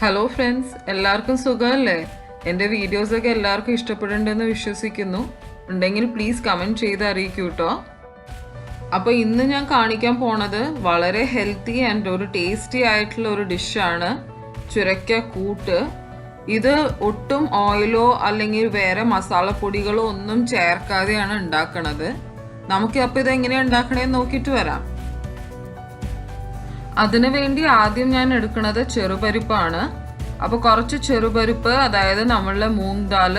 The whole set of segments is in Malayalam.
ഹലോ ഫ്രണ്ട്സ്, എല്ലാവർക്കും സുഖമല്ലേ? എൻ്റെ വീഡിയോസൊക്കെ എല്ലാവർക്കും ഇഷ്ടപ്പെടുന്നുണ്ടെന്ന് വിശ്വസിക്കുന്നു. ഉണ്ടെങ്കിൽ പ്ലീസ് കമൻറ്റ് ചെയ്ത് അറിയിക്കൂ കേട്ടോ. അപ്പോൾ ഇന്ന് ഞാൻ കാണിക്കാൻ പോണത് വളരെ ഹെൽത്തി ആൻഡ് ഒരു ടേസ്റ്റി ആയിട്ടുള്ള ഒരു ഡിഷാണ്, ചുരക്ക കൂട്ട്. ഇത് ഒട്ടും ഓയിലോ അല്ലെങ്കിൽ വേറെ മസാലപ്പൊടികളോ ഒന്നും ചേർക്കാതെയാണ് ഉണ്ടാക്കണത്. നമുക്ക് അപ്പോൾ ഇത് എങ്ങനെയാണ് ഉണ്ടാക്കണേന്ന് നോക്കിയിട്ട് വരാം. അതിനു വേണ്ടി ആദ്യം ഞാൻ എടുക്കുന്നത് ചെറുപരിപ്പാണ്. അപ്പോൾ കുറച്ച് ചെറുപരിപ്പ്, അതായത് നമ്മളുടെ മൂങ് ദാൽ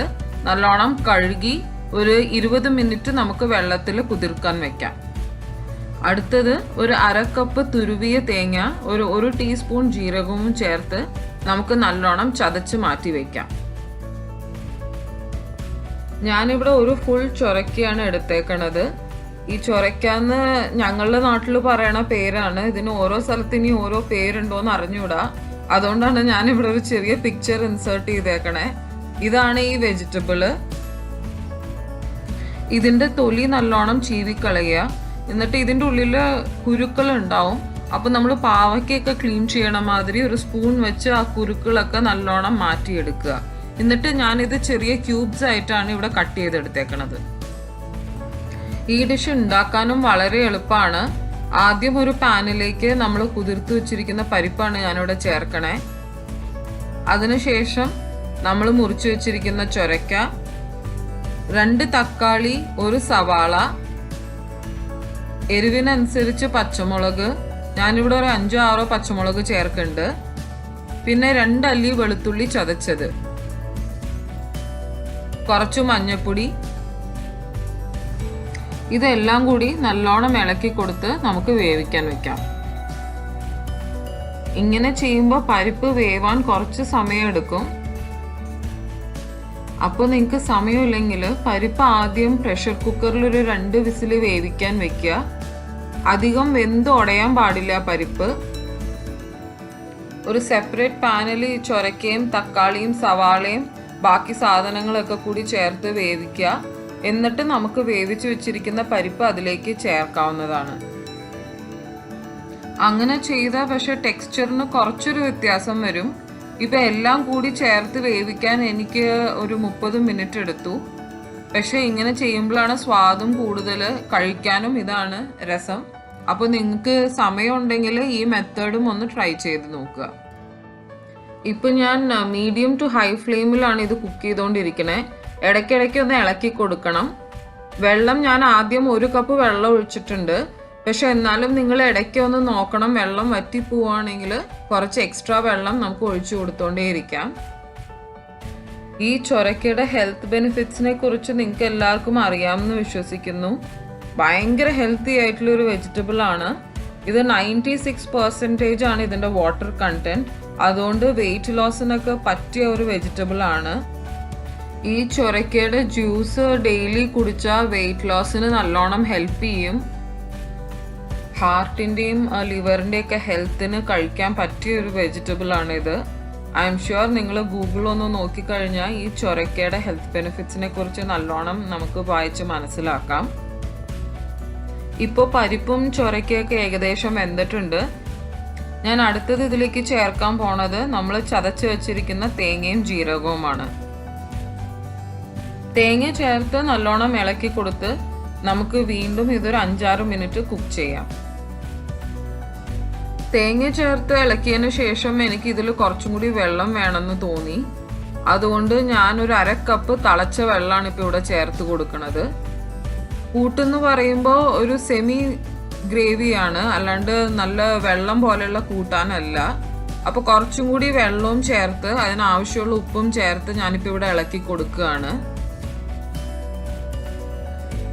നല്ലോണം കഴുകി ഒരു 20 മിനിറ്റ് നമുക്ക് വെള്ളത്തിൽ കുതിർക്കാൻ വെക്കാം. അടുത്തത് ഒരു 1/2 കപ്പ് തുരുവിയ തേങ്ങ, ഒരു ടീസ്പൂൺ ജീരകവും ചേർത്ത് നമുക്ക് നല്ലോണം ചതച്ച് മാറ്റി വെക്കാം. ഞാനിവിടെ ഒരു ഫുൾ ചൊരക്കയാണ് എടുത്തേക്കണത്. ഈ ചൊരക്കാന്ന് ഞങ്ങളുടെ നാട്ടിൽ പറയണ പേരാണ്. ഇതിന് ഓരോ സ്ഥലത്തിന് ഓരോ പേരുണ്ടോന്ന് അറിഞ്ഞൂടാ. അതുകൊണ്ടാണ് ഞാനിവിടെ ഒരു ചെറിയ പിക്ചർ ഇൻസേർട്ട് ചെയ്തേക്കണേ. ഇതാണ് ഈ വെജിറ്റബിള്. ഇതിന്റെ തൊലി നല്ലോണം ചീവിക്കളയുക. എന്നിട്ട് ഇതിന്റെ ഉള്ളില് കുരുക്കൾ ഉണ്ടാവും. അപ്പൊ നമ്മൾ പാവയ്ക്കൊക്കെ ക്ലീൻ ചെയ്യണ മാതിരി ഒരു സ്പൂൺ വെച്ച് ആ കുരുക്കളൊക്കെ നല്ലോണം മാറ്റിയെടുക്കുക. എന്നിട്ട് ഞാനിത് ചെറിയ ക്യൂബ്സ് ആയിട്ടാണ് ഇവിടെ കട്ട് ചെയ്തെടുത്തേക്കണത്. ഈ ഡിഷ് ഉണ്ടാക്കാനും വളരെ എളുപ്പമാണ്. ആദ്യം ഒരു പാനിലേക്ക് നമ്മൾ കുതിർത്ത് വെച്ചിരിക്കുന്ന പരിപ്പാണ് ഞാനിവിടെ ചേർക്കണേ. അതിനുശേഷം നമ്മൾ മുറിച്ച് വെച്ചിരിക്കുന്ന ചൊരക്ക, 2 തക്കാളി, 1 സവാള, എരിവിനനുസരിച്ച് പച്ചമുളക്, ഞാനിവിടെ ഒരു 5-6 പച്ചമുളക് ചേർക്കുന്നുണ്ട്. പിന്നെ 2 അല്ലി വെളുത്തുള്ളി ചതച്ചത്, കുറച്ച് മഞ്ഞൾപ്പൊടി. ഇതെല്ലാം കൂടി നല്ലോണം ഇളക്കി കൊടുത്ത് നമുക്ക് വേവിക്കാൻ വെക്കാം. ഇങ്ങനെ ചെയ്യുമ്പോൾ പരിപ്പ് വേവാൻ കുറച്ച് സമയം എടുക്കും. അപ്പോൾ നിങ്ങൾക്ക് സമയമില്ലെങ്കിൽ പരിപ്പ് ആദ്യം പ്രഷർ കുക്കറിൽ ഒരു 2 വിസിൽ വേവിക്കാൻ വെക്കുക. അധികം വെന്ത് ഉടയാൻ പാടില്ല പരിപ്പ്. ഒരു സെപ്പറേറ്റ് പാനിൽ ചൊരക്കയും തക്കാളിയും സവാളയും ബാക്കി സാധനങ്ങളൊക്കെ കൂടി ചേർത്ത് വേവിക്കുക. എന്നിട്ട് നമുക്ക് വേവിച്ച് വെച്ചിരിക്കുന്ന പരിപ്പ് അതിലേക്ക് ചേർക്കാവുന്നതാണ്. അങ്ങനെ ചെയ്താൽ പക്ഷെ ടെക്സ്ചറിന് കുറച്ചൊരു വ്യത്യാസം വരും. ഇപ്പം എല്ലാം കൂടി ചേർത്ത് വേവിക്കാൻ എനിക്ക് ഒരു 30 മിനിറ്റ് എടുത്തു. പക്ഷെ ഇങ്ങനെ ചെയ്യുമ്പോഴാണ് സ്വാദും കൂടുതൽ, കഴിക്കാനും ഇതാണ് രസം. അപ്പോൾ നിങ്ങൾക്ക് സമയമുണ്ടെങ്കിൽ ഈ മെത്തേഡും ഒന്ന് ട്രൈ ചെയ്ത് നോക്കുക. ഇപ്പം ഞാൻ മീഡിയം ടു ഹൈ ഫ്ലെയിമിലാണ് ഇത് കുക്ക് ചെയ്തുകൊണ്ടിരിക്കണേ. ഇടയ്ക്കിടയ്ക്ക് ഒന്ന് ഇളക്കി കൊടുക്കണം. വെള്ളം ഞാൻ ആദ്യം 1 കപ്പ് വെള്ളം ഒഴിച്ചിട്ടുണ്ട്. പക്ഷെ എന്നാലും നിങ്ങൾ ഇടയ്ക്ക് ഒന്ന് നോക്കണം. വെള്ളം വറ്റി പോവുകയാണെങ്കിൽ കുറച്ച് എക്സ്ട്രാ വെള്ളം നമുക്ക് ഒഴിച്ചു കൊടുത്തോണ്ടേയിരിക്കാം. ഈ ചൊരക്കയുടെ ഹെൽത്ത് ബെനിഫിറ്റ്സിനെ കുറിച്ച് നിങ്ങൾക്ക് എല്ലാവർക്കും അറിയാമെന്ന് വിശ്വസിക്കുന്നു. ഭയങ്കര ഹെൽത്തി ആയിട്ടുള്ളൊരു വെജിറ്റബിൾ ആണ്. ഇത് 96% ആണ് ഇതിൻ്റെ വാട്ടർ കണ്ടന്റ്. അതുകൊണ്ട് വെയിറ്റ് ലോസിനൊക്കെ പറ്റിയ ഒരു വെജിറ്റബിൾ ആണ്. ഈ ചൊരക്കയുടെ ജ്യൂസ് ഡെയിലി കുടിച്ചാൽ വെയിറ്റ് ലോസിന് നല്ലോണം ഹെൽപ്പ് ചെയ്യും. ഹാർട്ടിൻ്റെയും ലിവറിൻ്റെയൊക്കെ ഹെൽത്തിന് കഴിക്കാൻ പറ്റിയ ഒരു വെജിറ്റബിൾ ആണിത്. ഐ എം ഷുവർ നിങ്ങൾ ഗൂഗിളൊന്ന് നോക്കിക്കഴിഞ്ഞാൽ ഈ ചൊരക്കയുടെ ഹെൽത്ത് ബെനിഫിറ്റ്സിനെ കുറിച്ച് നല്ലോണം നമുക്ക് വായിച്ച് മനസ്സിലാക്കാം. ഇപ്പോൾ പരിപ്പും ചൊരക്കയൊക്കെ ഏകദേശം വെന്തിട്ടുണ്ട്. ഞാൻ അടുത്തത് ഇതിലേക്ക് ചേർക്കാൻ പോണത് നമ്മൾ ചതച്ച് വെച്ചിരിക്കുന്ന തേങ്ങയും ജീരകവുമാണ്. തേങ്ങ ചേർത്ത് നല്ലോണം ഇളക്കി കൊടുത്ത് നമുക്ക് വീണ്ടും ഇതൊരു 5-6 മിനിറ്റ് കുക്ക് ചെയ്യാം. തേങ്ങ ചേർത്ത് ഇളക്കിയതിന് ശേഷം എനിക്ക് ഇതിൽ കുറച്ചും കൂടി വെള്ളം വേണമെന്ന് തോന്നി. അതുകൊണ്ട് ഞാൻ ഒരു 1/2 കപ്പ് തിളച്ച വെള്ളമാണ് ഇപ്പോൾ ഇവിടെ ചേർത്ത് കൊടുക്കുന്നത്. കൂട്ടെന്ന് പറയുമ്പോൾ ഒരു സെമി ഗ്രേവിയാണ്, അല്ലാണ്ട് നല്ല വെള്ളം പോലെയുള്ള കൂട്ടാനല്ല. അപ്പോൾ കുറച്ചും കൂടി വെള്ളവും ചേർത്ത് അതിനാവശ്യമുള്ള ഉപ്പും ചേർത്ത് ഞാനിപ്പോൾ ഇവിടെ ഇളക്കി കൊടുക്കുകയാണ്.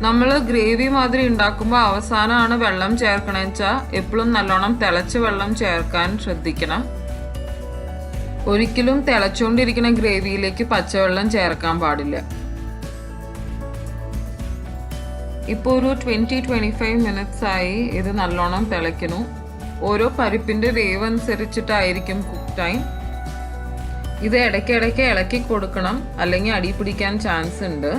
നമ്മൾ ഗ്രേവി മാതിരി ഉണ്ടാക്കുമ്പോൾ അവസാനമാണ് വെള്ളം ചേർക്കണമെന്ന് വെച്ചാൽ എപ്പോഴും നല്ലോണം തിളച്ച വെള്ളം ചേർക്കാൻ ശ്രദ്ധിക്കണം. ഒരിക്കലും തിളച്ചുകൊണ്ടിരിക്കുന്ന ഗ്രേവിയിലേക്ക് പച്ചവെള്ളം ചേർക്കാൻ പാടില്ല. ഇപ്പോൾ ഒരു 20-25 മിനിറ്റ്സ് ആയി ഇത് നല്ലോണം തിളയ്ക്കുന്നു. ഓരോ പരിപ്പിൻ്റെ വേവ് അനുസരിച്ചിട്ടായിരിക്കും കുക്ക് ടൈം. ഇത് ഇടയ്ക്കിടയ്ക്ക് ഇളക്കി കൊടുക്കണം, അല്ലെങ്കിൽ അടി പിടിക്കാൻ ചാൻസ് ഉണ്ട്.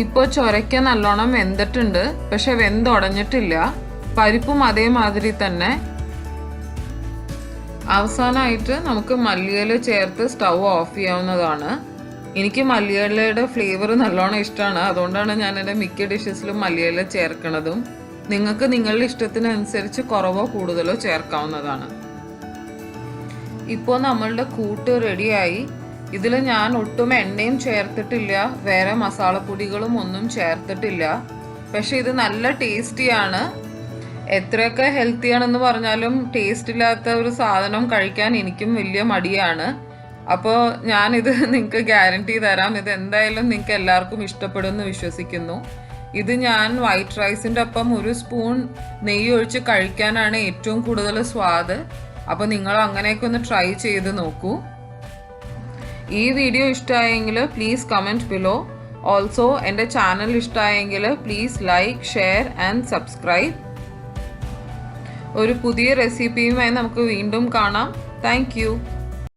ഇപ്പോൾ ചൊരക്ക നല്ലോണം വെന്തിട്ടുണ്ട്, പക്ഷെ വെന്തുടഞ്ഞിട്ടില്ല. പരിപ്പും അതേമാതിരി തന്നെ. അവസാനമായിട്ട് നമുക്ക് മല്ലിയില ചേർത്ത് സ്റ്റൗ ഓഫ് ചെയ്യാവുന്നതാണ്. എനിക്ക് മല്ലിയിലയുടെ ഫ്ലേവർ നല്ലോണം ഇഷ്ടമാണ്, അതുകൊണ്ടാണ് ഞാൻ എൻ്റെ മിക്ക ഡിഷസിലും മല്ലിയില ചേർക്കണതും. നിങ്ങൾക്ക് നിങ്ങളുടെ ഇഷ്ടത്തിനനുസരിച്ച് കുറവോ കൂടുതലോ ചേർക്കാവുന്നതാണ്. ഇപ്പോൾ നമ്മളുടെ കൂട്ട് റെഡിയായി. ഇതിൽ ഞാൻ ഒട്ടും എണ്ണയും ചേർത്തിട്ടില്ല, വേറെ മസാലപ്പൊടികളും ഒന്നും ചേർത്തിട്ടില്ല. പക്ഷെ ഇത് നല്ല ടേസ്റ്റിയാണ്. എത്രയൊക്കെ ഹെൽത്തി ആണെന്ന് പറഞ്ഞാലും ടേസ്റ്റ് ഇല്ലാത്ത ഒരു സാധനം കഴിക്കാൻ എനിക്കും വലിയ മടിയാണ്. അപ്പോൾ ഞാനിത് നിങ്ങൾക്ക് ഗ്യാരണ്ടി തരാം, ഇത് എന്തായാലും നിങ്ങൾക്ക് എല്ലാവർക്കും ഇഷ്ടപ്പെടുമെന്ന് വിശ്വസിക്കുന്നു. ഇത് ഞാൻ വൈറ്റ് റൈസിൻ്റെ ഒപ്പം 1 സ്പൂൺ നെയ്യ് ഒഴിച്ച് കഴിക്കാനാണ് ഏറ്റവും കൂടുതൽ സ്വാദ്. അപ്പോൾ നിങ്ങൾ അങ്ങനെയൊക്കെ ഒന്ന് ട്രൈ ചെയ്ത് നോക്കൂ. ഈ വീഡിയോ ഇഷ്ടമായെങ്കിൽ പ്ലീസ് കമൻറ്റ് ബിലോ. ഓൾസോ എൻ്റെ ചാനൽ ഇഷ്ടമായെങ്കിൽ please like, share and subscribe. ഒരു പുതിയ റെസിപ്പിയുമായി നമുക്ക് വീണ്ടും കാണാം. Thank you.